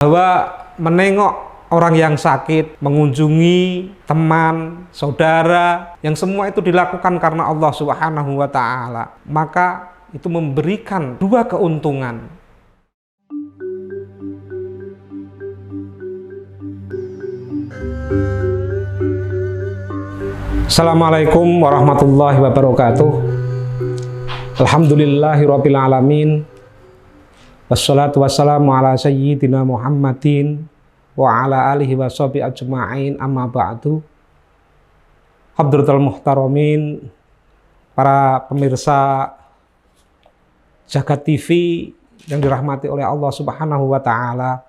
Bahwa menengok orang yang sakit, mengunjungi teman, saudara, yang semua itu dilakukan karena Allah Subhanahu wa Ta'ala, maka itu memberikan dua keuntungan. Assalamualaikum warahmatullahi wabarakatuh. Alhamdulillahirabbil alamin. Wassalatu wassalamu ala sayyidina Muhammadin wa ala alihi wa sahbihi ajma'in, amma ba'du. Hadratul muhtaramin, para pemirsa Jagat TV yang dirahmati oleh Allah Subhanahu wa Ta'ala.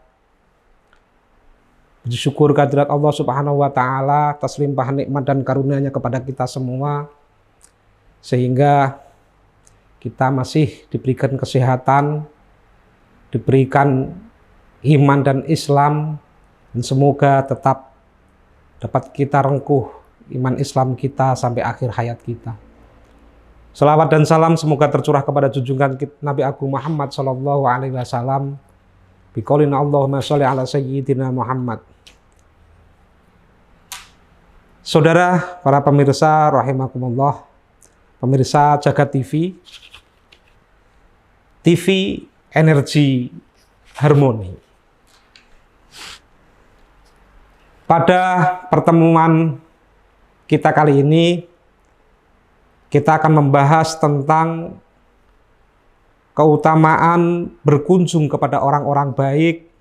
Bersyukur kehadirat Allah Subhanahu wa Ta'ala atas limpahan nikmat dan karunia-Nya kepada kita semua, sehingga kita masih diberikan kesehatan, diberikan iman dan Islam, dan semoga tetap dapat kita rengkuh iman Islam kita sampai akhir hayat kita. Selawat dan salam semoga tercurah kepada junjungan Nabi Agung Muhammad Sallallahu Alaihi Wasallam. Biqaulina Allahumma sholli ala sayyidina Muhammad. Saudara, para pemirsa rahimakumullah, pemirsa Jagat TV, TV Energi Harmoni. Pada pertemuan kita kali ini, kita akan membahas tentang keutamaan berkunjung kepada orang-orang baik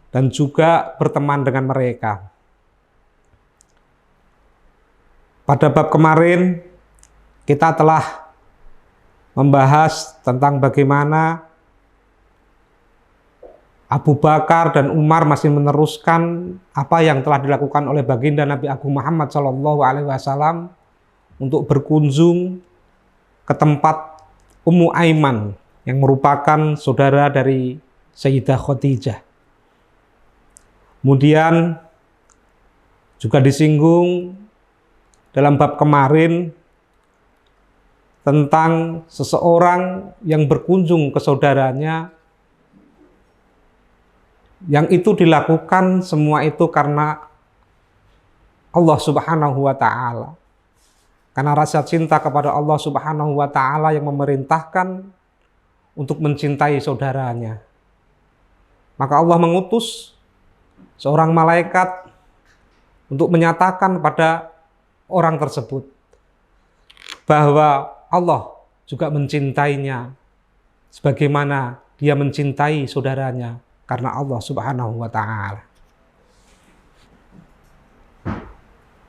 dan juga berteman dengan mereka. Pada bab kemarin, kita telah membahas tentang bagaimana Abu Bakar dan Umar masih meneruskan apa yang telah dilakukan oleh baginda Nabi Agung Muhammad SAW untuk berkunjung ke tempat Ummu Aiman yang merupakan saudara dari Sayyidah Khadijah. Kemudian juga disinggung dalam bab kemarin tentang seseorang yang berkunjung ke saudaranya, yang itu dilakukan semua itu karena Allah Subhanahu wa Ta'ala. Karena rasa cinta kepada Allah Subhanahu wa Ta'ala yang memerintahkan untuk mencintai saudaranya. Maka Allah mengutus seorang malaikat untuk menyatakan pada orang tersebut bahwa Allah juga mencintainya sebagaimana dia mencintai saudaranya karena Allah Subhanahu wa Ta'ala.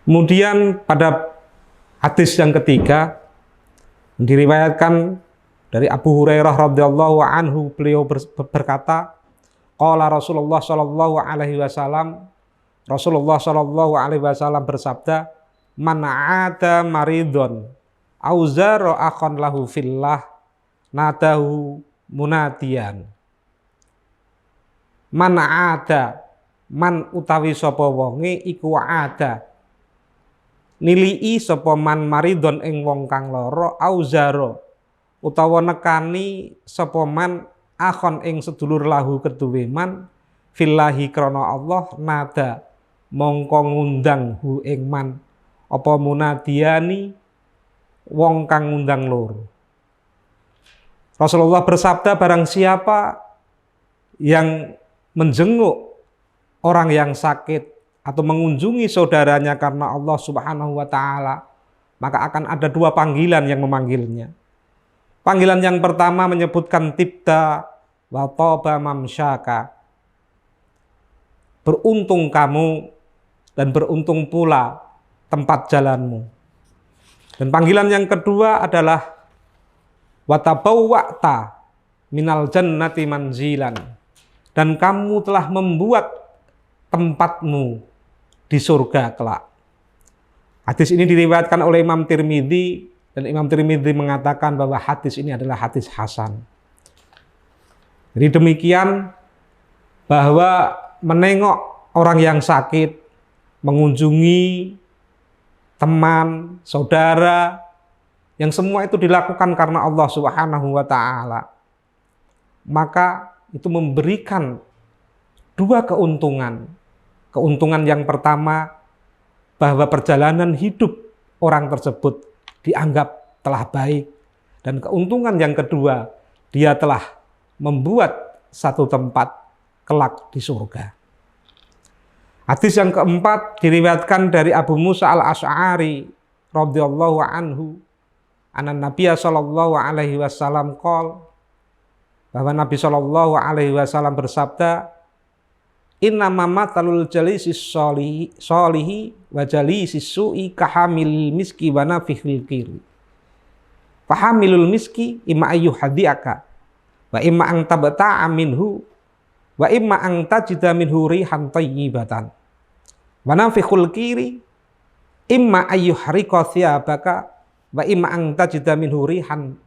Kemudian pada hadis yang ketiga diriwayatkan dari Abu Hurairah radhiyallahu anhu, beliau berkata, qala Rasulullah sallallahu alaihi wasallam, Rasulullah sallallahu alaihi wasallam bersabda, man 'ada maridon auzara akhon lahu fillah nadahu munadiyan. Man 'ada, man utawi sapa wonge iku ada nilii sapa man maridon ing wong kang lara, auzara utawa nekani sapa man akhon ing sedulur lahu keduwe man fillahi krana Allah, nada mongko ngundang hu ing man apa munadiani wong kang ngundang loro. Rasulullah bersabda, barang siapa yang menjenguk orang yang sakit atau mengunjungi saudaranya karena Allah Subhanahu wa Ta'ala, maka akan ada dua panggilan yang memanggilnya. Panggilan yang pertama menyebutkan tibda wa taba mamsyaka, beruntung kamu dan beruntung pula tempat jalanmu. Dan panggilan yang kedua adalah watabawwa'ta minal jannati manzilan, dan kamu telah membuat tempatmu di surga kelak. Hadis ini diriwayatkan oleh Imam Tirmidzi, dan Imam Tirmidzi mengatakan bahwa hadis ini adalah hadis hasan. Jadi demikian, bahwa menengok orang yang sakit, mengunjungi teman, saudara, yang semua itu dilakukan karena Allah Subhanahu wa Ta'ala, maka itu memberikan dua keuntungan. Keuntungan yang pertama, bahwa perjalanan hidup orang tersebut dianggap telah baik. Dan keuntungan yang kedua, dia telah membuat satu tempat kelak di surga. Hadis yang keempat diriwayatkan dari Abu Musa al-Asy'ari radhiyallahu anhu, anan Nabiya sallallahu alaihi wasallam qol, bahwa Nabi sallallahu alaihi wasallam bersabda, inna matalul jalisis sholihi wa jalisis su'i kahamil miski wa nafikhil kiri. Fahamilul miski imma ayyuhadiaka wa imma ang tabta'a minhu wa imma ang tajida minhu rihan tayyibatan. Wa nafikhul kiri imma ayyuhriqa thiyabaka wa imma ang tajida minhu rihan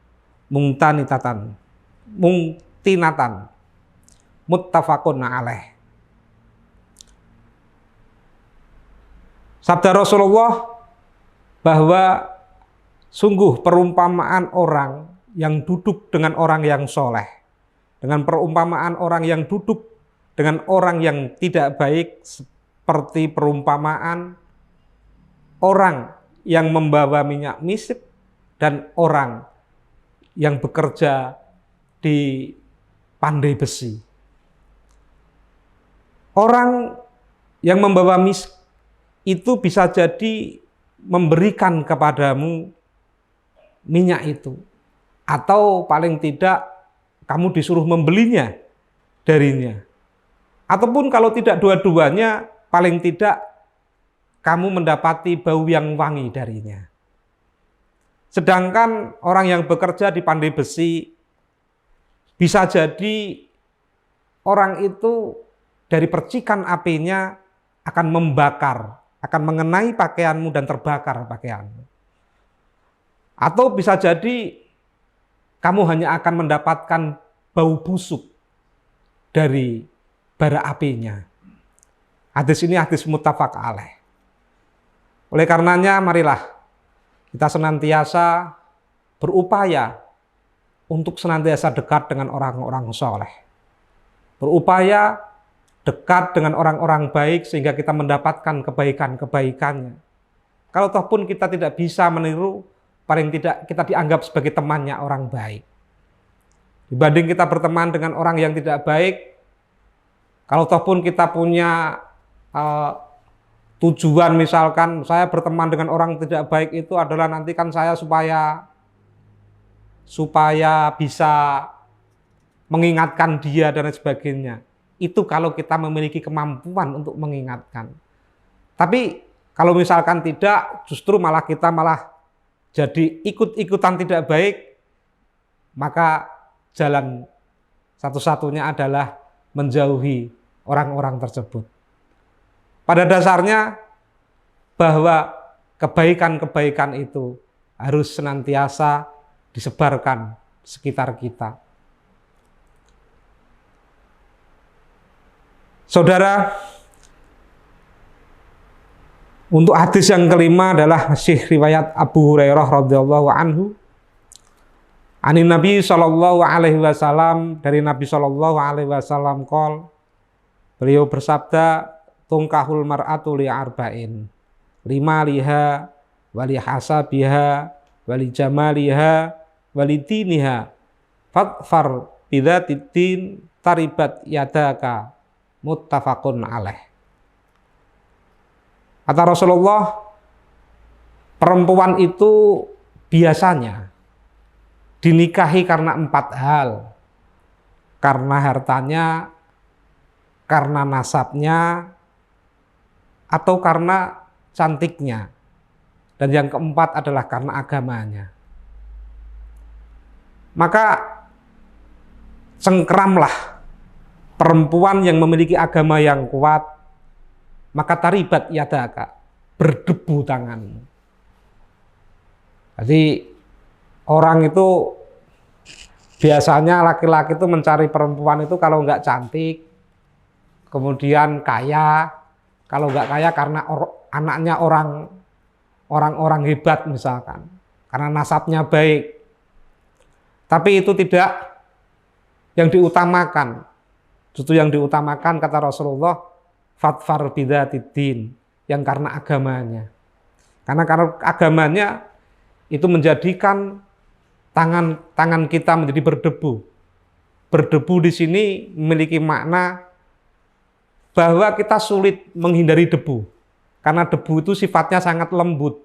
mungtinatan. Muttafaqun alaih. Sabda Rasulullah bahwa sungguh perumpamaan orang yang duduk dengan orang yang soleh, dengan perumpamaan orang yang duduk dengan orang yang tidak baik, seperti perumpamaan orang yang membawa minyak misik dan orang yang bekerja di pandai besi. Orang yang membawa misik itu bisa jadi memberikan kepadamu minyak itu, atau paling tidak kamu disuruh membelinya darinya, ataupun kalau tidak dua-duanya, paling tidak kamu mendapati bau yang wangi darinya. Sedangkan orang yang bekerja di pandai besi, bisa jadi orang itu dari percikan apinya akan membakar, akan mengenai pakaianmu dan terbakar pakaianmu. Atau bisa jadi kamu hanya akan mendapatkan bau busuk dari bara apinya. Hadis ini hadis muttafaq alaih. Oleh karenanya marilah kita senantiasa berupaya untuk senantiasa dekat dengan orang-orang soleh. Berupaya dekat dengan orang-orang baik sehingga kita mendapatkan kebaikan-kebaikannya. Kalau toh pun kita tidak bisa meniru, paling tidak kita dianggap sebagai temannya orang baik. Dibanding kita berteman dengan orang yang tidak baik, kalau toh pun kita punya tujuan, misalkan saya berteman dengan orang tidak baik itu adalah nanti kan saya supaya bisa mengingatkan dia dan sebagainya. Itu kalau kita memiliki kemampuan untuk mengingatkan. Tapi kalau misalkan tidak, justru kita malah jadi ikut-ikutan tidak baik, maka jalan satu-satunya adalah menjauhi orang-orang tersebut. Pada dasarnya bahwa kebaikan-kebaikan itu harus senantiasa disebarkan sekitar kita. Saudara, untuk hadis yang kelima adalah masih riwayat Abu Hurairah radhiyallahu anhu. Anin Nabi sallallahu alaihi wasallam, dari Nabi sallallahu alaihi wasallam qol, beliau bersabda, tungkahul mar'atu li arba'in, lima liha wali hasabiha wali jamaliha wali diniha fatfar bidzatiddin taribat yadaka, muttafaqun alaih. Kata Rasulullah, perempuan itu biasanya dinikahi karena 4 hal. Karena hartanya, karena nasabnya, atau karena cantiknya. Dan yang keempat adalah karena agamanya. Maka cengkeramlah perempuan yang memiliki agama yang kuat, maka taribat yadaka, berdebu tanganmu. Jadi orang itu biasanya laki-laki itu mencari perempuan itu kalau nggak cantik, kemudian kaya, kalau nggak kaya karena anaknya orang-orang hebat misalkan, karena nasabnya baik. Tapi itu tidak yang diutamakan. Justru yang diutamakan kata Rasulullah, fatfar bidzatiddin, yang karena agamanya. Karena agamanya itu menjadikan tangan kita menjadi berdebu. Berdebu di sini memiliki makna bahwa kita sulit menghindari debu. Karena debu itu sifatnya sangat lembut.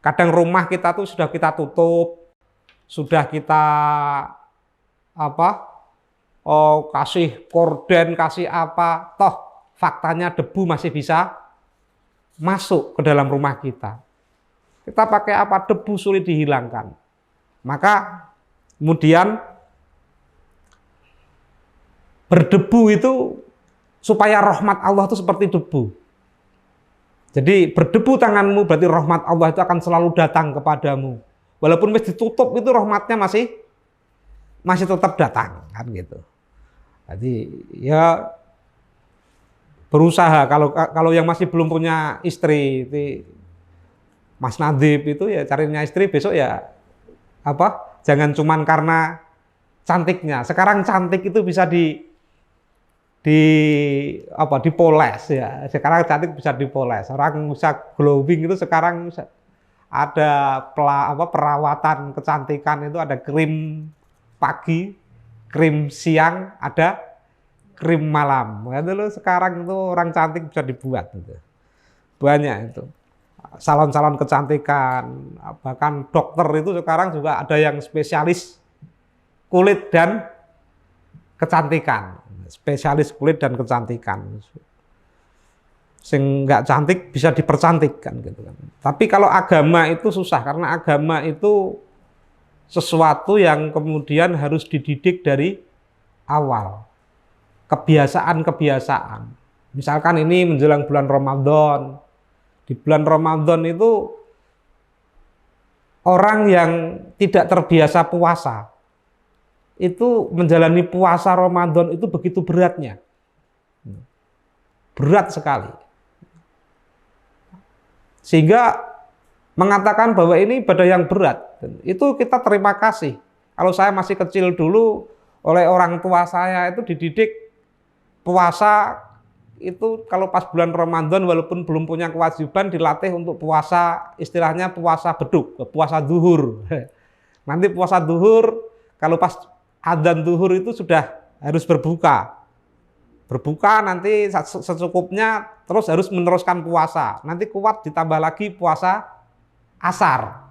Kadang rumah kita tuh sudah kita tutup, sudah kita kasih korden, kasih apa, toh faktanya debu masih bisa masuk ke dalam rumah kita. Kita pakai apa? Debu sulit dihilangkan. Maka kemudian berdebu itu supaya rahmat Allah itu seperti debu. Jadi berdebu tanganmu berarti rahmat Allah itu akan selalu datang kepadamu. Walaupun masih ditutup itu rahmatnya masih tetap datang kan gitu. Jadi ya berusaha kalau yang masih belum punya istri, Mas Nadib itu ya carinya istri besok ya jangan cuman karena cantiknya. Sekarang cantik itu bisa dipoles ya. Sekarang cantik bisa dipoles. Orang bisa glowing itu sekarang ada perawatan kecantikan itu ada krim pagi, krim siang, ada krim malam. Itu loh, sekarang itu orang cantik bisa dibuat gitu. Banyak itu. Salon-salon kecantikan, bahkan dokter itu sekarang juga ada yang spesialis kulit dan kecantikan. Spesialis kulit dan kecantikan. Sing nggak cantik bisa dipercantikkan gitu kan. Tapi kalau agama itu susah karena agama itu sesuatu yang kemudian harus dididik dari awal. Kebiasaan-kebiasaan. Misalkan ini menjelang bulan Ramadan. Di bulan Ramadan itu orang yang tidak terbiasa puasa itu menjalani puasa Ramadan itu begitu beratnya. Berat sekali. Sehingga mengatakan bahwa ini ibadah yang berat. Itu kita terima kasih. Kalau saya masih kecil dulu oleh orang tua saya itu dididik puasa itu kalau pas bulan Ramadan walaupun belum punya kewajiban dilatih untuk puasa istilahnya puasa beduk, puasa zuhur. Nanti puasa zuhur kalau pas adzan zuhur itu sudah harus berbuka. Berbuka nanti secukupnya terus harus meneruskan puasa. Nanti kuat ditambah lagi puasa asar.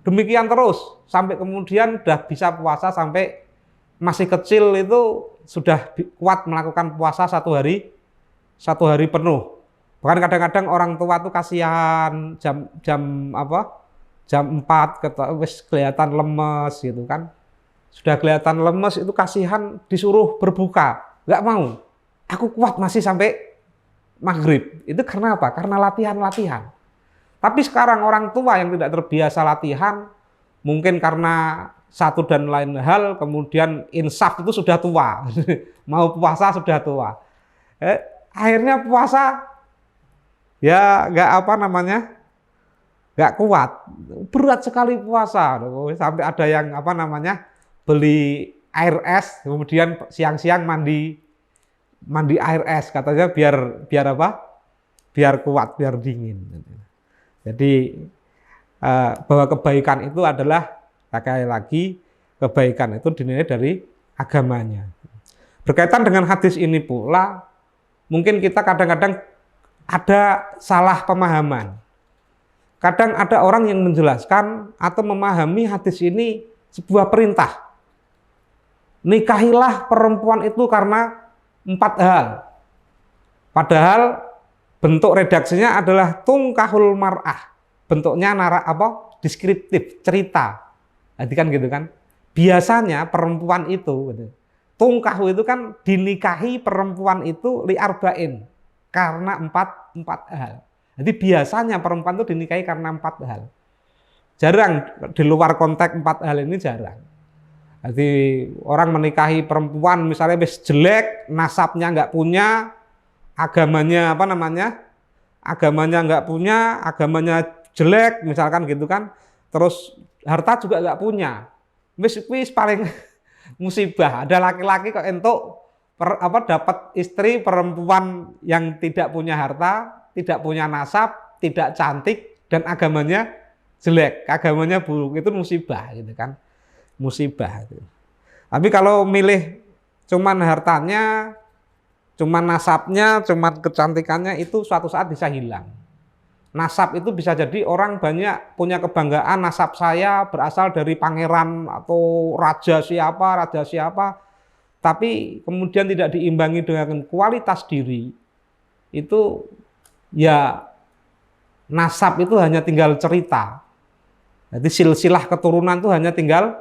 Demikian terus sampai kemudian udah bisa puasa sampai masih kecil itu sudah kuat melakukan puasa satu hari penuh. Bahkan kadang-kadang orang tua tuh kasihan jam 4 wis kelihatan lemes gitu kan. Sudah kelihatan lemes itu kasihan disuruh berbuka. Nggak mau. Aku kuat masih sampai maghrib. Itu karena apa? Karena latihan-latihan. Tapi sekarang orang tua yang tidak terbiasa latihan, mungkin karena satu dan lain hal, kemudian insaf itu sudah tua. Mau puasa sudah tua. Akhirnya puasa ya nggak kuat. Berat sekali puasa. Sampai ada yang beli air es, kemudian siang-siang mandi air es, katanya biar kuat, biar dingin. Jadi bahwa kebaikan itu adalah sekali lagi kebaikan itu dinilai dari agamanya. Berkaitan dengan hadis ini pula, mungkin kita kadang-kadang ada salah pemahaman. Kadang ada orang yang menjelaskan atau memahami hadis ini sebuah perintah. Nikahilah perempuan itu karena 4 hal. Padahal bentuk redaksinya adalah tungkahul mar'ah. Bentuknya deskriptif, cerita. Jadi kan gitu kan. Biasanya perempuan itu tungkahu itu kan dinikahi perempuan itu li'arba'in karena 4 hal. Jadi biasanya perempuan itu dinikahi karena 4 hal. Jarang di luar konteks 4 hal ini jarang. Jadi orang menikahi perempuan misalnya wis jelek, nasabnya nggak punya, agamanya agamanya nggak punya, agamanya jelek misalkan gitu kan, terus harta juga nggak punya, wis paling musibah. Ada laki-laki kok entuk dapat istri perempuan yang tidak punya harta, tidak punya nasab, tidak cantik, dan agamanya jelek, agamanya buruk, itu musibah gitu kan, musibah. Tapi kalau milih cuman hartanya, cuman nasabnya, cuman kecantikannya, itu suatu saat bisa hilang. Nasab itu bisa jadi orang banyak punya kebanggaan, nasab saya berasal dari pangeran atau raja siapa, tapi kemudian tidak diimbangi dengan kualitas diri, itu ya nasab itu hanya tinggal cerita. Jadi silsilah keturunan itu hanya tinggal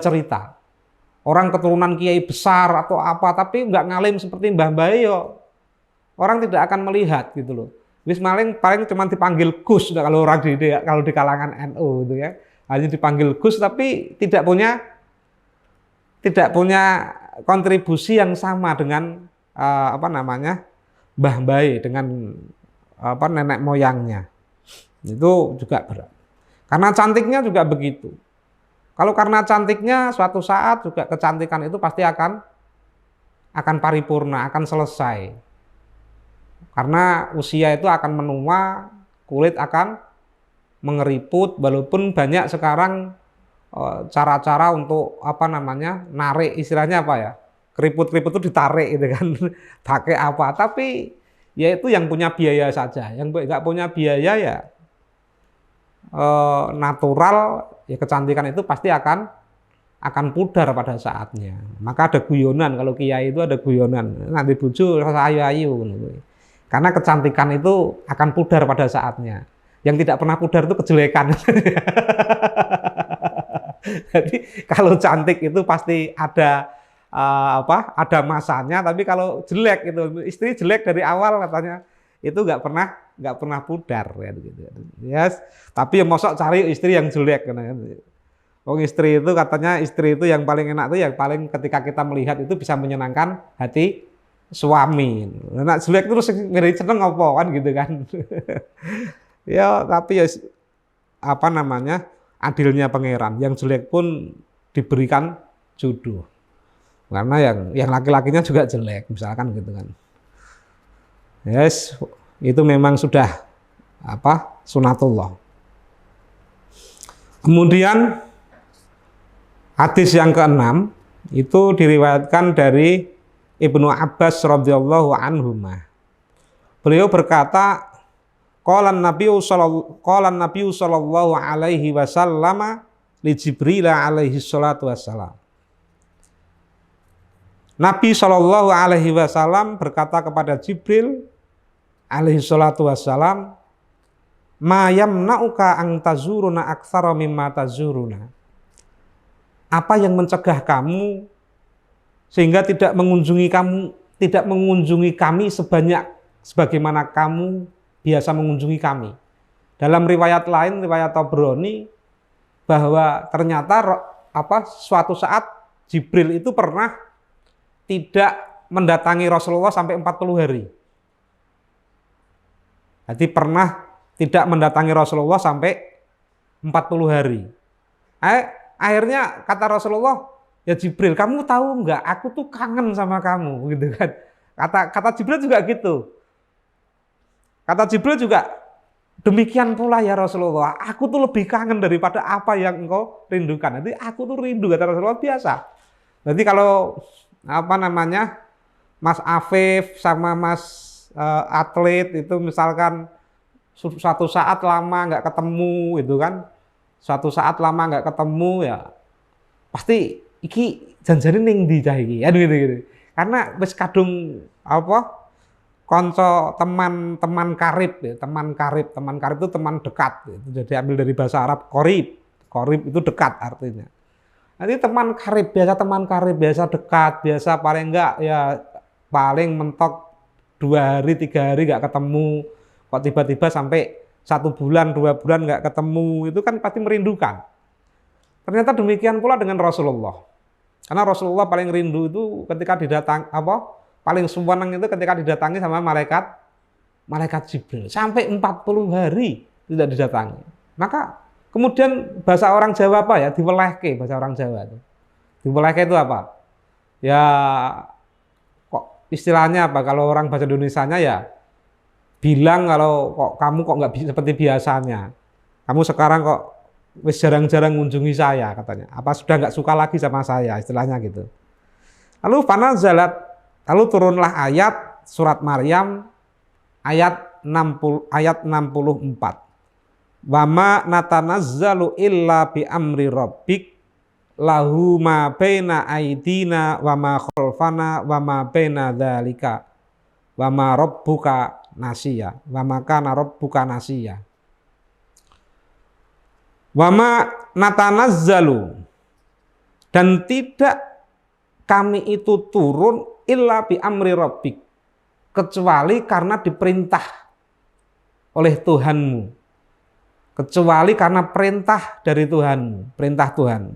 cerita. Orang keturunan kiai besar atau apa, tapi nggak ngalim seperti Mbah Bayo, orang tidak akan melihat gitu loh. Wis paling cuma dipanggil Gus kalau orang kalau di kalangan NU gitu ya. Hanya dipanggil Gus tapi tidak punya kontribusi yang sama dengan Mbah Bae, dengan nenek moyangnya. Itu juga berat. Karena cantiknya juga begitu. Kalau karena cantiknya suatu saat juga kecantikan itu pasti akan paripurna, akan selesai. Karena usia itu akan menua, kulit akan mengeriput, walaupun banyak sekarang cara-cara untuk narik, istilahnya apa ya, keriput-keriput itu ditarik gitu kan, pakai apa, tapi ya itu yang punya biaya saja, yang nggak punya biaya ya natural, ya kecantikan itu pasti akan pudar pada saatnya. Maka ada guyonan, kalau kiai itu ada guyonan, nanti bojo rasa ayu-ayu. Karena kecantikan itu akan pudar pada saatnya. Yang tidak pernah pudar itu kejelekan. Jadi kalau cantik itu pasti ada masanya, tapi kalau jelek itu, istri jelek dari awal katanya, itu nggak pernah pudar ya gitu. Yes. Tapi yang mosok cari istri yang jelek karena istri itu katanya, istri itu yang paling enak itu yang paling ketika kita melihat itu bisa menyenangkan hati suami. Anak jelek terus ngeri seneng apa kan gitu kan. Ya tapi ya adilnya pangeran, yang jelek pun diberikan jodoh. Karena yang laki-lakinya juga jelek misalkan gitu kan. Yes, itu memang sudah sunatullah. Kemudian hadis yang ke-6 itu diriwayatkan dari Ibnu Abbas radhiyallahu anhuma. Beliau berkata, qala an-nabiyyu sallallahu alaihi wasallam li Jibril alaihi salatu wassalam. Nabi sallallahu alaihi wasallam berkata kepada Jibril alaihi salatu wassalam, ma yamna'uka an tazuruna aktsara mimma tazuruna. Apa yang mencegah kamu sehingga tidak mengunjungi kami sebagaimana kamu biasa mengunjungi kami. Dalam riwayat lain, riwayat Tabrani, bahwa ternyata suatu saat Jibril itu pernah tidak mendatangi Rasulullah sampai 40 hari. Jadi pernah tidak mendatangi Rasulullah sampai 40 hari. Akhirnya kata Rasulullah, ya Jibril, kamu tahu nggak, aku tuh kangen sama kamu, gitu kan. Kata Jibril juga gitu. Kata Jibril juga, demikian pula ya Rasulullah, aku tuh lebih kangen daripada apa yang engkau rindukan. Jadi aku tuh rindu, kata Rasulullah, biasa. Jadi kalau Mas Afif sama Mas atlet itu misalkan suatu saat lama nggak ketemu, gitu kan. Suatu saat lama nggak ketemu ya pasti iki janjane ning ndi cah iki kan gitu. Karena wis kadung konco teman karib ya, teman karib itu teman dekat gitu. Jadi ambil dari bahasa Arab korib itu dekat artinya. Nanti teman karib biasa dekat, biasa paling enggak ya paling mentok 2 hari 3 hari nggak ketemu, kok tiba-tiba sampai 1 bulan 2 bulan nggak ketemu, itu kan pasti merindukan. Ternyata demikian pula dengan Rasulullah. Karena Rasulullah paling rindu itu ketika paling senang itu ketika didatangi sama malaikat Jibril. Sampai 40 hari tidak didatangi. Maka kemudian bahasa orang Jawa apa ya? Diwelehke, bahasa orang Jawa itu. Diwelehke itu apa? Ya kok istilahnya apa? Kalau orang bahasa Indonesianya ya bilang kalau kok kamu kok nggak seperti biasanya. Kamu sekarang kok wis jarang-jarang mengunjungi saya katanya. Apa sudah nggak suka lagi sama saya istilahnya gitu. Lalu fanazalat, lalu turunlah ayat surat Maryam ayat 64. Wa ma natanazzalu illa bi amri rabbik lahu ma baina aidina wa ma khalfana wa ma baina dzalika wa ma rabbuka nasiya wa ma kana rabbuka nasiya. Wa ma natanazzalu, dan tidak kami itu turun illa bi amri rabbik, kecuali karena diperintah oleh Tuhanmu, kecuali karena perintah dari Tuhanmu, perintah Tuhan.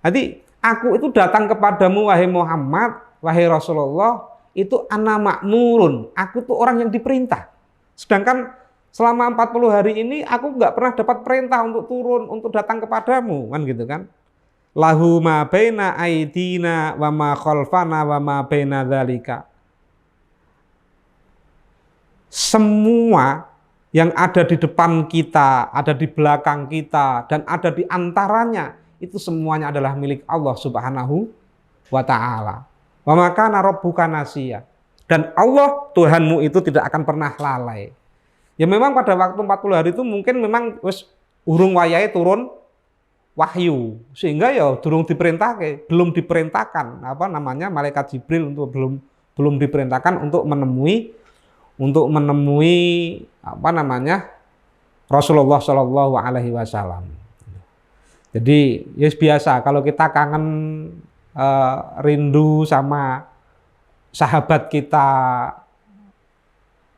Jadi aku itu datang kepadamu wahai Muhammad, wahai Rasulullah, itu ana ma'murun, aku tuh orang yang diperintah. Sedangkan selama 40 hari ini aku nggak pernah dapat perintah untuk turun, untuk datang kepadamu, kan gitu kan. Lahu ma baina aidina wa ma khalfana wa ma baina dzalika. Semua yang ada di depan kita, ada di belakang kita, dan ada di antaranya, itu semuanya adalah milik Allah Subhanahu wa ta'ala. Wa ma kana rabbuka nasiya. Dan Allah Tuhanmu itu tidak akan pernah lalai. Ya memang pada waktu 40 hari itu mungkin memang wis urung wayahe turun wahyu, sehingga ya belum diperintahkan apa namanya malaikat Jibril untuk belum diperintahkan untuk menemui apa namanya Rasulullah Shallallahu Alaihi Wasallam. Jadi ya biasa kalau kita kangen rindu sama sahabat kita,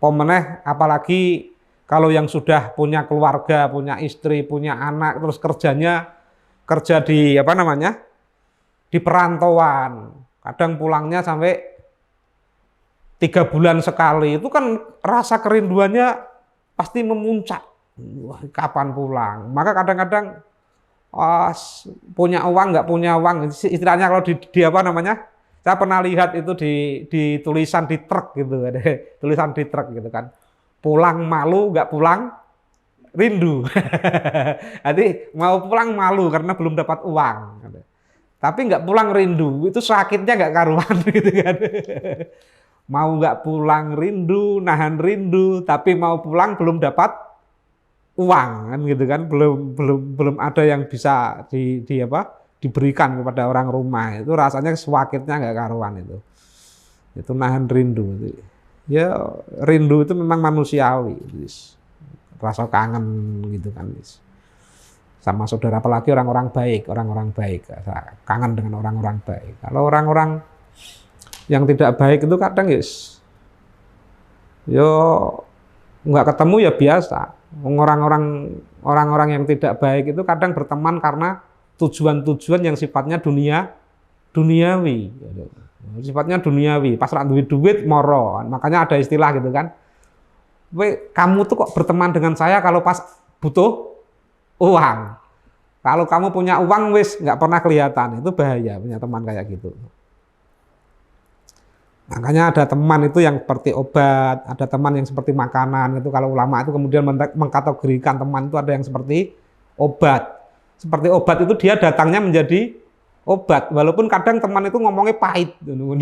pemeneh apalagi kalau yang sudah punya keluarga, punya istri, punya anak, terus kerja di apa namanya di perantauan, kadang pulangnya sampai 3 bulan sekali, itu kan rasa kerinduannya pasti memuncak. Wah, kapan pulang? Maka kadang-kadang punya uang nggak punya uang, istilahnya kalau di apa namanya, saya pernah lihat itu di tulisan di truk gitu, ada tulisan di truk gitu kan, pulang malu nggak pulang rindu. Jadi mau pulang malu karena belum dapat uang, tapi nggak pulang rindu, itu sakitnya nggak karuan gitu kan. Mau nggak pulang rindu, nahan rindu, tapi mau pulang belum dapat uang kan gitu kan, belum ada yang bisa diberikan kepada orang rumah, itu rasanya sakitnya nggak karuan itu nahan rindu. Ya rindu itu memang manusiawi, rasa kangen gitu kan, sama saudara, apalagi orang-orang baik, kangen dengan orang-orang baik. Kalau orang-orang yang tidak baik itu kadang yo nggak ketemu ya biasa. Orang-orang yang tidak baik itu kadang berteman karena tujuan-tujuan yang sifatnya duniawi, sifatnya duniawi. Pas ra duit moro, makanya ada istilah gitu kan. Kamu tuh kok berteman dengan saya kalau pas butuh uang. Kalau kamu punya uang wis nggak pernah kelihatan, itu bahaya punya teman kayak gitu. Makanya ada teman itu yang seperti obat, ada teman yang seperti makanan. Itu kalau ulama itu kemudian mengkategorikan teman itu ada yang seperti obat. Seperti obat itu dia datangnya menjadi obat, walaupun kadang teman itu ngomongnya pahit,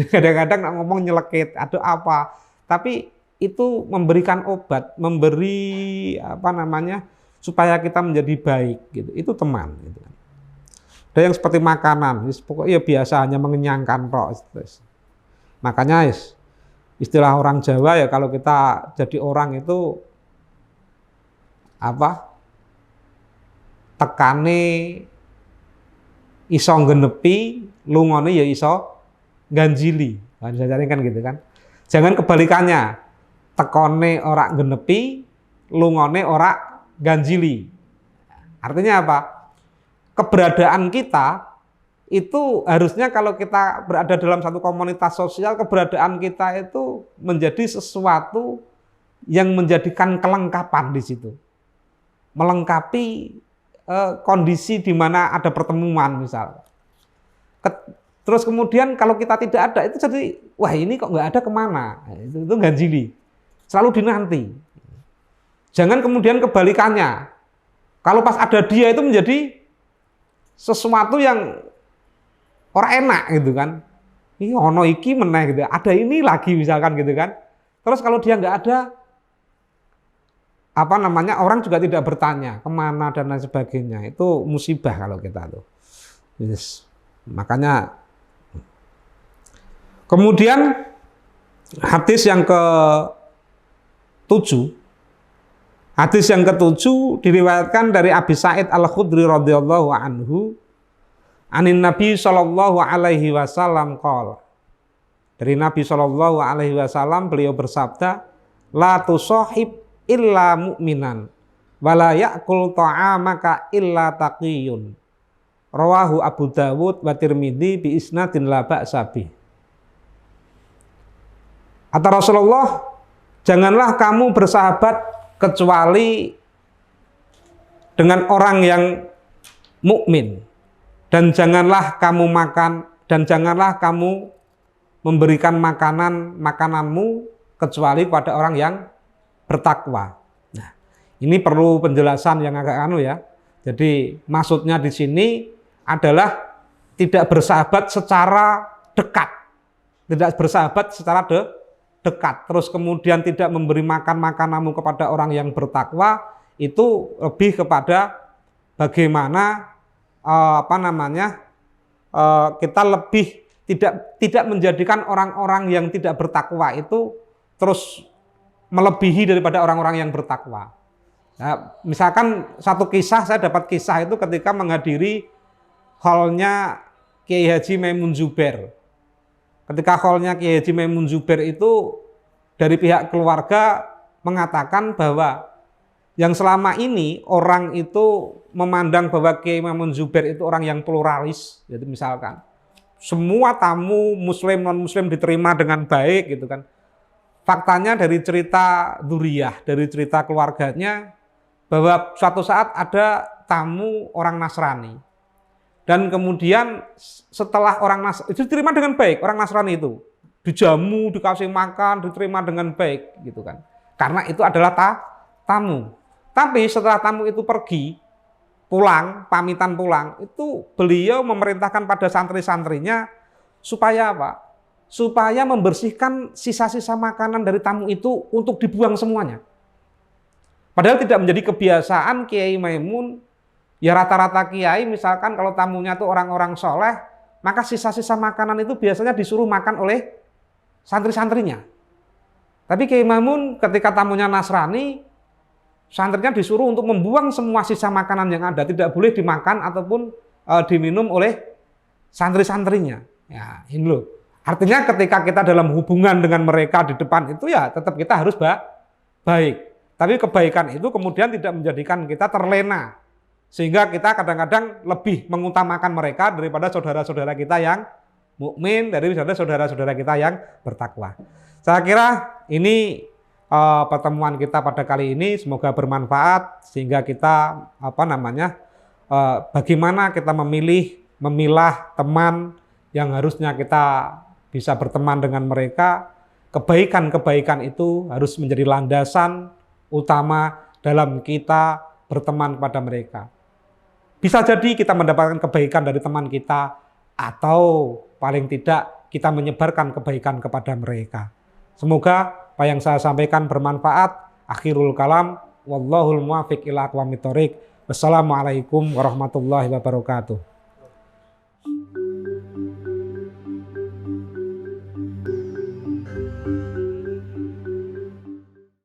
kadang-kadang ngomong nyelekit, ada apa. Tapi itu memberikan obat, memberi apa namanya supaya kita menjadi baik gitu. Itu teman gitu. Ada yang seperti makanan, pokoknya biasa hanya mengenyangkan roh. Makanya istilah orang Jawa ya, kalau kita jadi orang itu apa? Tekane iso nggenepi, lungone ya iso ganjili. Bisa cari kan gitu kan. Jangan kebalikannya. Tekone ora genepi, lungone ora ganjili. Artinya apa? Keberadaan kita itu harusnya kalau kita berada dalam satu komunitas sosial, keberadaan kita itu menjadi sesuatu yang menjadikan kelengkapan di situ. Melengkapi kondisi di mana ada pertemuan misal. Terus kemudian kalau kita tidak ada itu jadi wah ini kok nggak ada kemana? Itu ganjili. Selalu dinanti. Jangan kemudian kebalikannya. Kalau pas ada dia itu menjadi sesuatu yang orang enak gitu kan. Ini ono iki meneh gitu. Ada ini lagi misalkan gitu kan. Terus kalau dia nggak ada, orang juga tidak bertanya kemana dan lain sebagainya. Itu musibah kalau kita tuh. Yes. Makanya kemudian hadis yang ke-7. Hadis yang ke-7 diriwayatkan dari Abi Sa'id Al-Khudri radhiyallahu anhu, anin Nabi sallallahu alaihi wasallam qala. Dari Nabi sallallahu alaihi wasallam beliau bersabda, la tusahib illa mu'minan wa la ya'kul ta'amaka illa taqiyun. Rawahu Abu Dawud wa Tirmidzi bi isnadin la ba'sa bih. Kata Rasulullah, janganlah kamu bersahabat kecuali dengan orang yang mukmin, dan janganlah kamu makan dan janganlah kamu memberikan makananmu kecuali kepada orang yang bertakwa. Nah, ini perlu penjelasan yang agak ya. Jadi maksudnya di sini adalah tidak bersahabat secara dekat, tidak bersahabat secara dekat, terus kemudian tidak memberi makananmu kepada orang yang bertakwa, itu lebih kepada bagaimana kita lebih tidak menjadikan orang-orang yang tidak bertakwa itu terus melebihi daripada orang-orang yang bertakwa. Nah, misalkan satu kisah, saya dapat kisah itu ketika menghadiri haulnya Kiai Haji Maimun Zubair. Ketika haulnya Kiai Haji Maimun Zubair itu dari pihak keluarga mengatakan bahwa yang selama ini orang itu memandang bahwa Kiai Maimun Zubair itu orang yang pluralis, jadi misalkan semua tamu muslim non muslim diterima dengan baik gitu kan. Faktanya dari cerita dzuriyah, dari cerita keluarganya, bahwa suatu saat ada tamu orang Nasrani. Dan kemudian setelah orang Nasrani itu diterima dengan baik, orang Nasrani itu dijamu, dikasih makan, diterima dengan baik gitu kan. Karena itu adalah tamu. Tapi setelah tamu itu pergi, pulang, pamitan pulang, itu beliau memerintahkan pada santri-santrinya supaya apa? Supaya membersihkan sisa-sisa makanan dari tamu itu untuk dibuang semuanya. Padahal tidak menjadi kebiasaan Kiai Maimun. Ya rata-rata kiai misalkan kalau tamunya itu orang-orang soleh, maka sisa-sisa makanan itu biasanya disuruh makan oleh santri-santrinya. Tapi Kiai Maimun ketika tamunya Nasrani, santrinya disuruh untuk membuang semua sisa makanan yang ada, tidak boleh dimakan ataupun diminum oleh santri-santrinya. Ya, ini loh. Artinya ketika kita dalam hubungan dengan mereka di depan itu ya tetap kita harus baik. Tapi kebaikan itu kemudian tidak menjadikan kita terlena. Sehingga kita kadang-kadang lebih mengutamakan mereka daripada saudara-saudara kita yang mukmin, dari saudara-saudara kita yang bertakwa. Saya kira ini pertemuan kita pada kali ini semoga bermanfaat sehingga kita bagaimana kita memilah teman yang harusnya kita bisa berteman dengan mereka. Kebaikan-kebaikan itu harus menjadi landasan utama dalam kita berteman kepada mereka. Bisa jadi kita mendapatkan kebaikan dari teman kita atau paling tidak kita menyebarkan kebaikan kepada mereka. Semoga apa yang saya sampaikan bermanfaat. Akhirul kalam, wallahul muwaffiq ila aqwamit thoriq. Wassalamualaikum warahmatullahi wabarakatuh.